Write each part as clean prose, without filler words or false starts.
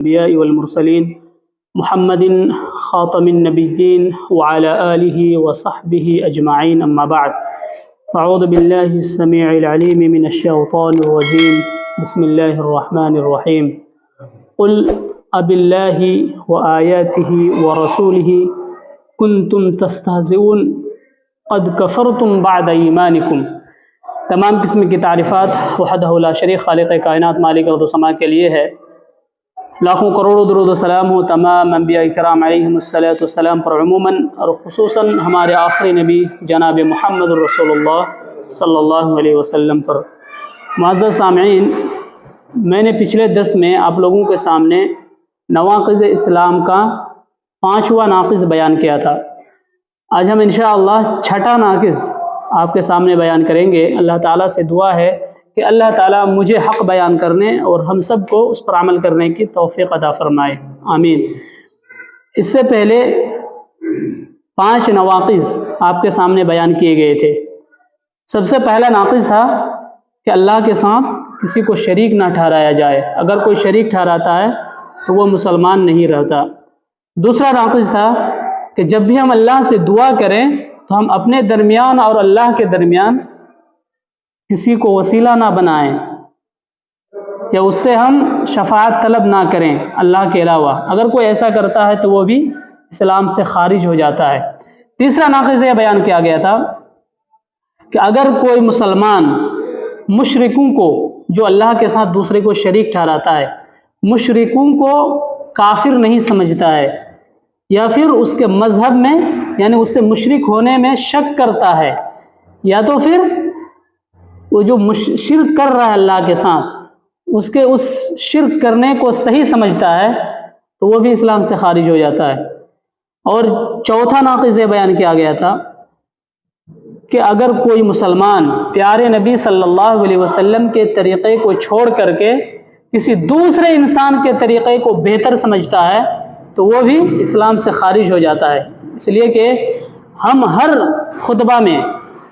الأنبياء والمرسلين محمد خاتم النبيين وعلى آله وصحبه أجمعين أما بعد فأعوذ بالله السميع العليم من الشيطان الرجيم بسم الله الرحمن الرحيم قل أبالله وآياته ورسوله كنتم تستهزئون قد كفرتم بعد إيمانكم۔ تمام قسم کی تعریفات وحدہ لا شریک خالق کائنات مالک ارض و سما کے لیے ہے۔ لاکھوں کروڑوں درود و سلام ہو تمام انبیاء کرام علیہم الصلوۃ والسلام پر عموماً اور خصوصاً ہمارے آخری نبی جناب محمد رسول اللہ صلی اللہ علیہ وسلم پر۔ معزز سامعین، میں نے پچھلے درس میں آپ لوگوں کے سامنے نواقض اسلام کا 5واں ناقض بیان کیا تھا۔ آج ہم انشاءاللہ چھٹا ناقض آپ کے سامنے بیان کریں گے۔ اللہ تعالیٰ سے دعا ہے کہ اللہ تعالیٰ مجھے حق بیان کرنے اور ہم سب کو اس پر عمل کرنے کی توفیق عطا فرمائے، آمین۔ اس سے پہلے 5 نواقض آپ کے سامنے بیان کیے گئے تھے۔ سب سے پہلا ناقض تھا کہ اللہ کے ساتھ کسی کو شریک نہ ٹھہرایا جائے۔ اگر کوئی شریک ٹھہراتا ہے تو وہ مسلمان نہیں رہتا۔ دوسرا ناقض تھا کہ جب بھی ہم اللہ سے دعا کریں تو ہم اپنے درمیان اور اللہ کے درمیان کسی کو وسیلہ نہ بنائیں یا اس سے ہم شفاعت طلب نہ کریں اللہ کے علاوہ۔ اگر کوئی ایسا کرتا ہے تو وہ بھی اسلام سے خارج ہو جاتا ہے۔ تیسرا ناقض یہ بیان کیا گیا تھا کہ اگر کوئی مسلمان مشرکوں کو، جو اللہ کے ساتھ دوسرے کو شریک ٹھہراتا ہے، مشرکوں کو کافر نہیں سمجھتا ہے یا پھر اس کے مذہب میں یعنی اس سے مشرک ہونے میں شک کرتا ہے، یا تو پھر وہ جو شرک کر رہا ہے اللہ کے ساتھ اس شرک کرنے کو صحیح سمجھتا ہے تو وہ بھی اسلام سے خارج ہو جاتا ہے۔ اور چوتھا ناقض یہ بیان کیا گیا تھا کہ اگر کوئی مسلمان پیارے نبی صلی اللہ علیہ وسلم کے طریقے کو چھوڑ کر کے کسی دوسرے انسان کے طریقے کو بہتر سمجھتا ہے تو وہ بھی اسلام سے خارج ہو جاتا ہے۔ اس لیے کہ ہم ہر خطبہ میں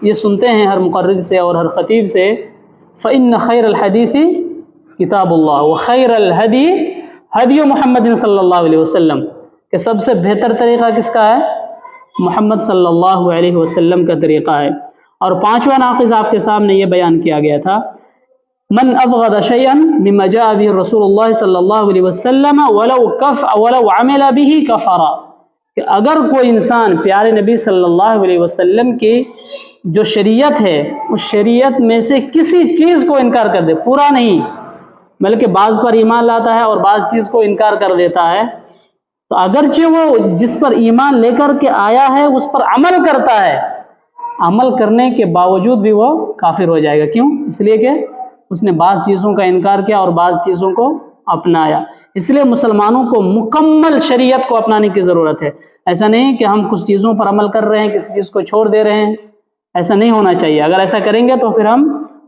یہ سنتے ہیں ہر مقرر سے اور ہر خطیب سے، فَإِنَّ خَيْرَ الْحَدِيثِ کتاب اللہ وَخَيْرَ الْهَدِي هَدْيُ محمد صلی اللہ علیہ وسلم، کہ سب سے بہتر طریقہ کس کا ہے؟ محمد صلی اللہ علیہ وسلم کا طریقہ ہے۔ اور 5واں ناقض آپ کے سامنے یہ بیان کیا گیا تھا، من ابغض شيئا مما جاء به رسول اللہ صلی اللہ علیہ وسلم ولو عمل به كفر، کہ اگر کوئی انسان پیارے نبی صلی اللہ علیہ وسلم کی جو شریعت ہے اس شریعت میں سے کسی چیز کو انکار کر دے، پورا نہیں بلکہ بعض پر ایمان لاتا ہے اور بعض چیز کو انکار کر دیتا ہے، تو اگرچہ وہ جس پر ایمان لے کر کے آیا ہے اس پر عمل کرتا ہے، عمل کرنے کے باوجود بھی وہ کافر ہو جائے گا۔ کیوں؟ اس لیے کہ اس نے بعض چیزوں کا انکار کیا اور بعض چیزوں کو اپنایا۔ اس لیے مسلمانوں کو مکمل شریعت کو اپنانے کی ضرورت ہے۔ ایسا نہیں کہ ہم کچھ چیزوں پر عمل کر رہے ہیں، کسی چیز کو چھوڑ دے رہے ہیں، ایسا نہیں ہونا چاہیے۔ اگر ایسا کریں گے تو پھر ہم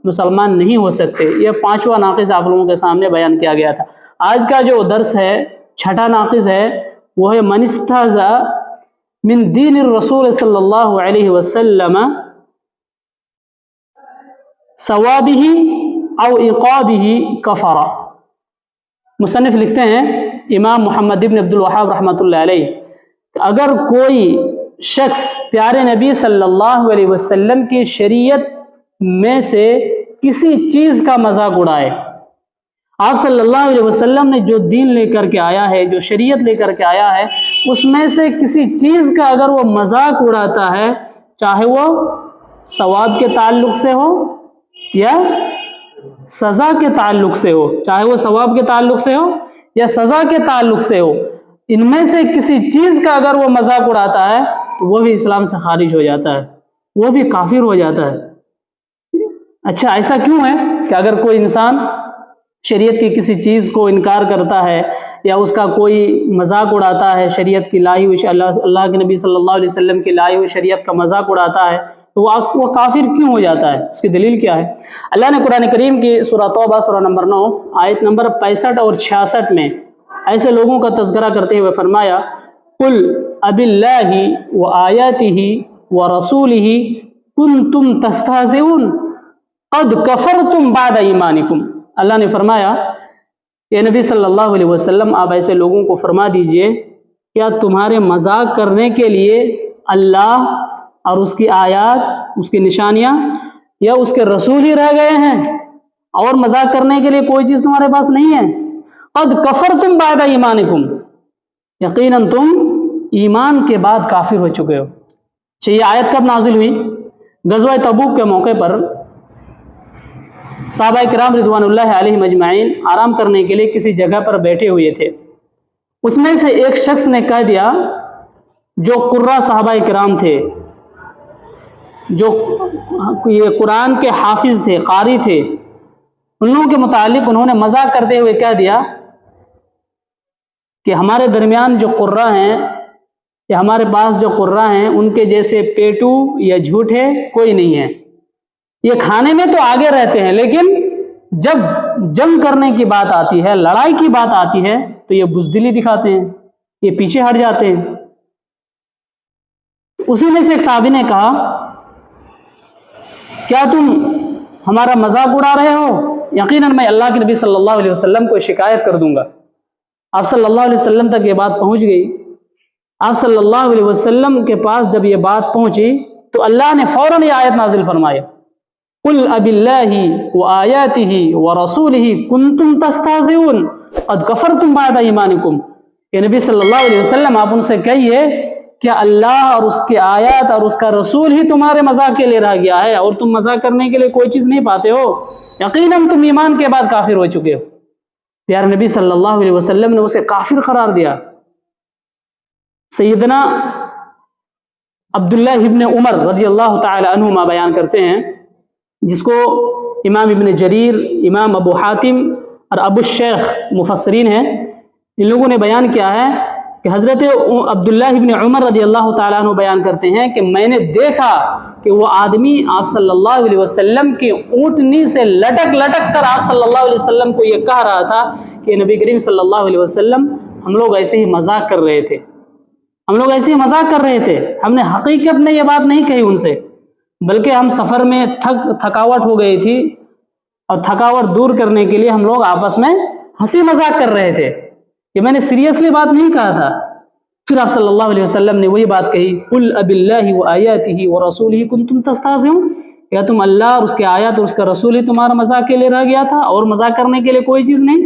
مسلمان نہیں ہو سکتے۔ یہ 5واں ناقض آپ لوگوں کے سامنے بیان کیا گیا تھا۔ آج کا جو درس ہے، چھٹا ناقض ہے، وہ ہے من استہزأ من دین الرسول صلی اللہ علیہ وسلم ثوابہ او عقابہ کفر۔ مصنف لکھتے ہیں امام محمد ابن عبد الوہاب رحمۃ اللہ علیہ، کہ اگر کوئی شخص پیارے نبی صلی اللہ علیہ وسلم کی شریعت میں سے کسی چیز کا مذاق اڑائے، آپ صلی اللہ علیہ وسلم نے جو دین لے کر کے آیا ہے، جو شریعت لے کر کے آیا ہے، اس میں سے کسی چیز کا اگر وہ مذاق اڑاتا ہے، چاہے وہ ثواب کے تعلق سے ہو یا سزا کے تعلق سے ہو، چاہے وہ ثواب کے تعلق سے ہو یا سزا کے تعلق سے ہو، ان میں سے کسی چیز کا اگر وہ مذاق اڑاتا ہے تو وہ بھی اسلام سے خارج ہو جاتا ہے، وہ بھی کافر ہو جاتا ہے۔ اچھا، ایسا کیوں ہے کہ اگر کوئی انسان شریعت کی کسی چیز کو انکار کرتا ہے یا اس کا کوئی مذاق اڑاتا ہے، شریعت کی لائی ہوئی اللہ کے نبی صلی اللہ علیہ وسلم کی لائی ہوئی شریعت کا مذاق اڑاتا ہے، تو وہ کافر کیوں ہو جاتا ہے؟ اس کی دلیل کیا ہے؟ اللہ نے قرآن کریم کی سورہ توبہ سورہ نمبر 9 آیت نمبر 65 اور 66 میں ایسے لوگوں کا تذکرہ کرتے ہوئے فرمایا، قل اباللہ وآیاتہ ورسولہ کنتم تستہزئون قد کفرتم بعد ایمانکم۔ اللہ نے فرمایا اے نبی صلی اللہ علیہ وسلم آپ ایسے لوگوں کو فرما دیجئے کیا تمہارے مذاق کرنے کے لیے اللہ اور اس کی آیات، اس کی نشانیاں یا اس کے رسول ہی رہ گئے ہیں اور مذاق کرنے کے لیے کوئی چیز تمہارے پاس نہیں ہے؟ قد کفرتم بعد ایمانکم، یقیناً تم ایمان کے بعد کافر ہو چکے ہو۔ اچھا، یہ آیت کب نازل ہوئی؟ غزوہ تبوک کے موقع پر صحابہ کرام رضوان اللہ علیہم اجمعین آرام کرنے کے لیے کسی جگہ پر بیٹھے ہوئے تھے۔ اس میں سے ایک شخص نے کہہ دیا، جو قراء صحابہ کرام تھے، جو یہ قرآن کے حافظ تھے، قاری تھے، ان لوگوں کے متعلق انہوں نے مذاق کرتے ہوئے کہہ دیا کہ ہمارے درمیان جو قراء ہیں یا ہمارے پاس جو قراء ہیں ان کے جیسے پیٹو یا جھوٹے کوئی نہیں ہے۔ یہ کھانے میں تو آگے رہتے ہیں لیکن جب جنگ کرنے کی بات آتی ہے، لڑائی کی بات آتی ہے تو یہ بزدلی دکھاتے ہیں، یہ پیچھے ہٹ جاتے ہیں۔ اسی میں سے ایک صحابی نے کہا، کیا تم ہمارا مذاق اڑا رہے ہو؟ یقیناً میں اللہ کے نبی صلی اللہ علیہ وسلم کو شکایت کر دوں گا۔ آپ صلی اللہ علیہ وسلم تک یہ بات پہنچ گئی۔ آپ صلی اللہ علیہ وسلم کے پاس جب یہ بات پہنچی تو اللہ نے فوراً یہ آیت نازل فرمایا، قل اب اللہ وآیاتہ ورسولہ کنتم تستہزئون قد کفرتم بعد ایمانکم۔ کہ نبی صلی اللہ علیہ وسلم آپ ان سے کہیے کیا اللہ اور اس کی آیات اور اس کا رسول ہی تمہارے مذاق کے لیے رہ گیا ہے اور تم مذاق کرنے کے لیے کوئی چیز نہیں پاتے ہو؟ یقیناً تم ایمان کے بعد کافر ہو چکے ہو۔ پیارے نبی صلی اللہ علیہ وسلم نے اسے کافر قرار دیا۔ سیدنا عبداللہ ابن عمر رضی اللہ تعالی عنہما بیان کرتے ہیں، جس کو امام ابن جریر، امام ابو حاتم اور ابو الشیخ مفسرین ہیں، ان لوگوں نے بیان کیا ہے کہ حضرت عبداللہ ابن عمر رضی اللہ تعالیٰ عنہ بیان کرتے ہیں کہ میں نے دیکھا کہ وہ آدمی آپ صلی اللہ علیہ وسلم کی اونٹنی سے لٹک لٹک کر آپ صلی اللہ علیہ وسلم کو یہ کہہ رہا تھا کہ نبی کریم صلی اللہ علیہ وسلم ہم لوگ ایسے ہی مذاق کر رہے تھے، ہم لوگ ایسے ہی مذاق کر رہے تھے، ہم نے حقیقت میں یہ بات نہیں کہی ان سے، بلکہ ہم سفر میں تھکاوٹ ہو گئی تھی اور تھکاوٹ دور کرنے کے لیے ہم لوگ آپس میں ہنسی مذاق کر رہے تھے، یہ میں نے سیریسلی بات نہیں کہا تھا۔ پھر آپ صلی اللہ علیہ وسلم نے وہی بات کہی، قل اب اللہ وآیاتہ ورسولہ کنتم تستہزئون، کیا تم اللہ اور اس کے آیات اور اس کا رسول ہی تمہارا مذاق کے لیے رہ گیا تھا اور مذاق کرنے کے لیے کوئی چیز نہیں؟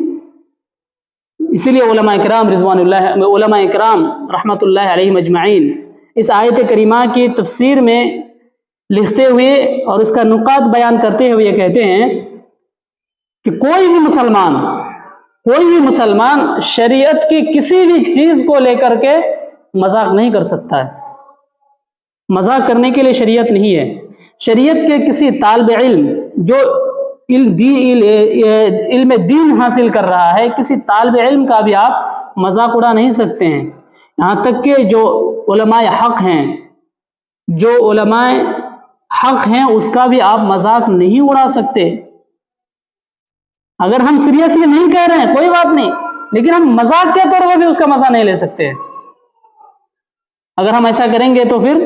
اسی لیے علماء کرام علماء کرام رحمۃ اللہ علیہم اجمعین اس آیت کریمہ کی تفسیر میں لکھتے ہوئے اور اس کا نقاط بیان کرتے ہوئے یہ کہتے ہیں کہ کوئی بھی مسلمان شریعت کی کسی بھی چیز کو لے کر کے مذاق نہیں کر سکتا ہے۔ مذاق کرنے کے لیے شریعت نہیں ہے۔ شریعت کے کسی طالب علم جو علم دین حاصل کر رہا ہے، کسی طالب علم کا بھی آپ مذاق اڑا نہیں سکتے ہیں، یہاں تک کہ جو علماء حق ہیں اس کا بھی آپ مذاق نہیں اڑا سکتے۔ اگر ہم سیریسلی نہیں کہہ رہے ہیں کوئی بات نہیں، لیکن ہم مذاق کے طور پر بھی اس کا مزہ نہیں لے سکتے۔ اگر ہم ایسا کریں گے تو پھر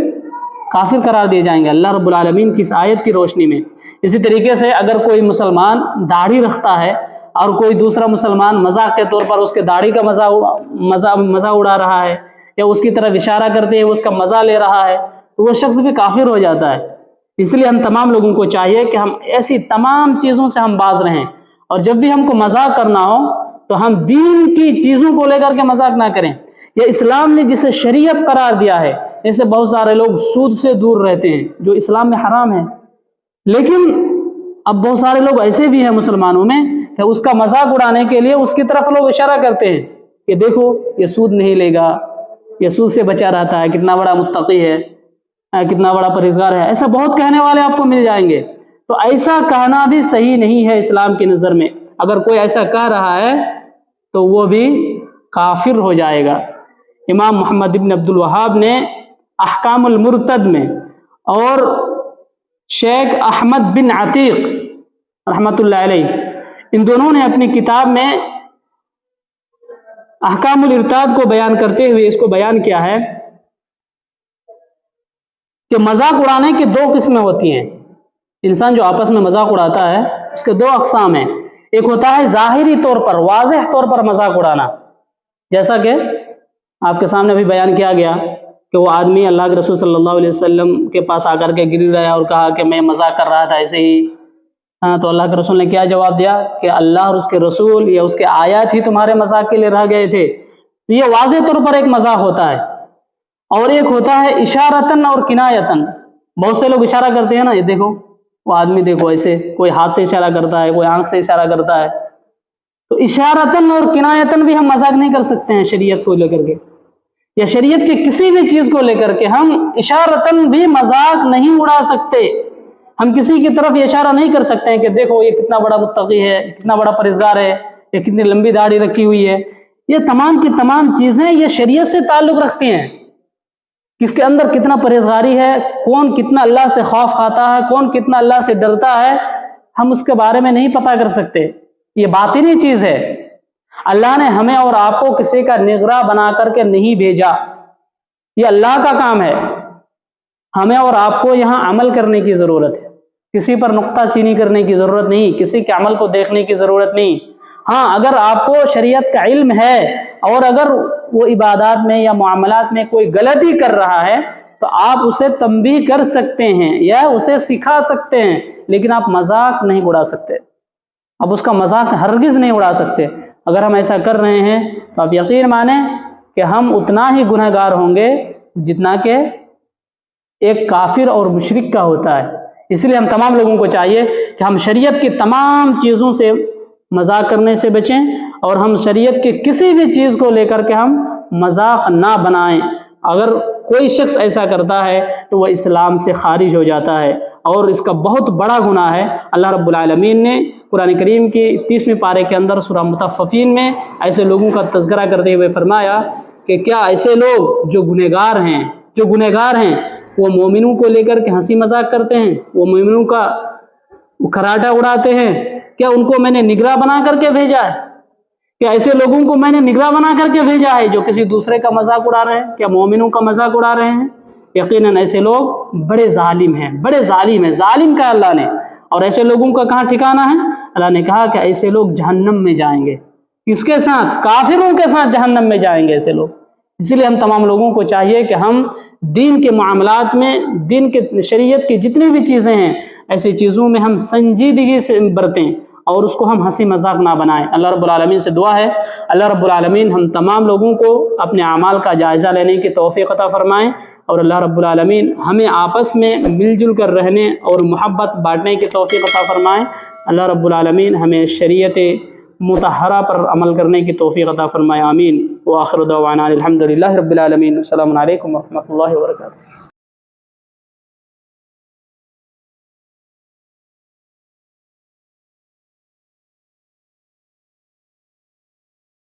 کافر قرار دیے جائیں گے اللہ رب العالمین کی اس آیت کی روشنی میں۔ اسی طریقے سے اگر کوئی مسلمان داڑھی رکھتا ہے اور کوئی دوسرا مسلمان مذاق کے طور پر اس کے داڑھی کا مزہ اڑا رہا ہے یا اس کی طرف اشارہ کرتے ہوئے اس کا مزہ لے رہا ہے تو وہ شخص بھی کافر ہو جاتا ہے۔ اس لیے ہم تمام لوگوں کو چاہیے کہ ہم ایسی تمام چیزوں سے ہم باز رہیں، اور جب بھی ہم کو مذاق کرنا ہو تو ہم دین کی چیزوں کو لے کر کے مذاق نہ کریں۔ یہ اسلام نے جسے شریعت قرار دیا ہے، ایسے بہت سارے لوگ سود سے دور رہتے ہیں جو اسلام میں حرام ہے، لیکن اب بہت سارے لوگ ایسے بھی ہیں مسلمانوں میں کہ اس کا مذاق اڑانے کے لیے اس کی طرف لوگ اشارہ کرتے ہیں کہ دیکھو یہ سود نہیں لے گا، یہ سود سے بچا رہتا ہے، کتنا بڑا متقی ہے، کتنا بڑا پرہیزگار ہے۔ ایسا بہت کہنے والے آپ کو مل جائیں گے۔ تو ایسا کہنا بھی صحیح نہیں ہے اسلام کی نظر میں۔ اگر کوئی ایسا کہہ رہا ہے تو وہ بھی کافر ہو جائے گا۔ امام محمد ابن عبد الوہاب نے احکام المرتد میں اور شیخ احمد بن عتیق رحمۃ اللہ علیہ، ان دونوں نے اپنی کتاب میں احکام الارتاد کو بیان کرتے ہوئے اس کو بیان کیا ہے کہ مذاق اڑانے کی دو قسمیں ہوتی ہیں۔ انسان جو آپس میں مذاق اڑاتا ہے اس کے دو اقسام ہیں۔ ایک ہوتا ہے ظاہری طور پر، واضح طور پر مذاق اڑانا، جیسا کہ آپ کے سامنے ابھی بیان کیا گیا کہ وہ آدمی اللہ کے رسول صلی اللہ علیہ وسلم کے پاس آ کر کے گر رہا اور کہا کہ میں مذاق کر رہا تھا ایسے ہی. تو اللہ کے رسول نے کیا جواب دیا کہ اللہ اور اس کے رسول یا اس کے آیات ہی تمہارے مذاق کے لیے رہ گئے تھے. یہ واضح طور پر ایک مذاق ہوتا ہے. اور ایک ہوتا ہے اشارتاً اور کنایتاً. بہت سے لوگ اشارہ کرتے ہیں نا، یہ دیکھو وہ آدمی دیکھو ایسے، کوئی ہاتھ سے اشارہ کرتا ہے، کوئی آنکھ سے اشارہ کرتا ہے. تو اشارتاً اور کنایتاً بھی ہم مذاق نہیں کر سکتے ہیں شریعت کو لے کر کے، یا شریعت کی کسی بھی چیز کو لے کر کے ہم اشارتاً بھی مذاق نہیں اڑا سکتے. ہم کسی کی طرف یہ اشارہ نہیں کر سکتے ہیں کہ دیکھو یہ کتنا بڑا متقی ہے، کتنا بڑا پرہیزگار ہے، یہ کتنی لمبی داڑھی رکھی ہوئی ہے. یہ تمام کی تمام چیزیں یہ شریعت سے تعلق رکھتی ہیں. کس کے اندر کتنا پرہیزگاری ہے، کون کتنا اللہ سے خوف کھاتا ہے، کون کتنا اللہ سے ڈرتا ہے، ہم اس کے بارے میں نہیں پتہ کر سکتے. یہ باطنی چیز ہے. اللہ نے ہمیں اور آپ کو کسی کا نگراں بنا کر کے نہیں بھیجا، یہ اللہ کا کام ہے. ہمیں اور آپ کو یہاں عمل کرنے کی ضرورت ہے، کسی پر نقطہ چینی کرنے کی ضرورت نہیں، کسی کے عمل کو دیکھنے کی ضرورت نہیں. ہاں، اگر آپ کو شریعت کا علم ہے اور اگر وہ عبادات میں یا معاملات میں کوئی غلطی کر رہا ہے تو آپ اسے تنبیہ کر سکتے ہیں یا اسے سکھا سکتے ہیں، لیکن آپ مذاق نہیں اڑا سکتے. اب اس کا مذاق ہرگز نہیں اڑا سکتے. اگر ہم ایسا کر رہے ہیں تو آپ یقین مانیں کہ ہم اتنا ہی گناہ گار ہوں گے جتنا کہ ایک کافر اور مشرک کا ہوتا ہے. اس لیے ہم تمام لوگوں کو چاہیے کہ ہم شریعت کی تمام چیزوں سے مذاق کرنے سے بچیں، اور ہم شریعت کی کسی بھی چیز کو لے کر کے ہم مذاق نہ بنائیں. اگر کوئی شخص ایسا کرتا ہے تو وہ اسلام سے خارج ہو جاتا ہے، اور اس کا بہت بڑا گناہ ہے. اللہ رب العالمین نے قرآن کریم کی 30ویں پارے کے اندر سورہ مطففین میں ایسے لوگوں کا تذکرہ کرتے ہوئے فرمایا کہ کیا ایسے لوگ جو گنہگار ہیں وہ مومنوں کو لے کر کے ہنسی مذاق کرتے ہیں، وہ مومنوں کا کھراٹا اڑاتے ہیں؟ کیا ان کو میں نے نگراں بنا کر کے بھیجا ہے؟ کیا ایسے لوگوں کو میں نے نگراں بنا کر کے بھیجا ہے جو کسی دوسرے کا مذاق اڑا رہے ہیں؟ کیا مومنوں کا مذاق اڑا رہے ہیں؟ یقیناً ایسے لوگ بڑے ظالم ہیں، بڑے ظالم ہیں. ظالم کا اللہ نے، اور ایسے لوگوں کا کہاں ٹھکانہ ہے؟ اللہ نے کہا کہ ایسے لوگ جہنم میں جائیں گے. کس کے ساتھ؟ کافروں کے ساتھ جہنم میں جائیں گے ایسے لوگ. اسی لیے ہم تمام لوگوں کو چاہیے کہ ہم دین کے معاملات میں، دین کے شریعت کی جتنی بھی چیزیں ہیں، ایسی چیزوں میں ہم سنجیدگی سے برتیں اور اس کو ہم ہنسی مذاق نہ بنائیں. اللہ رب العالمین سے دعا ہے اللہ رب العالمین ہم تمام لوگوں کو اپنے اعمال کا جائزہ لینے کی توفیق عطا فرمائیں، اور اللہ رب العالمین ہمیں آپس میں مل جل کر رہنے اور محبت بانٹنے کی توفیق عطا فرمائیں. اللہ رب العالمین ہمیں شریعت مطہرہ پر عمل کرنے کی توفیق عطا فرمائے. آمین. وآخر دعوانا الحمد للہ رب العالمین. السلام علیکم ورحمۃ اللہ وبرکاتہ.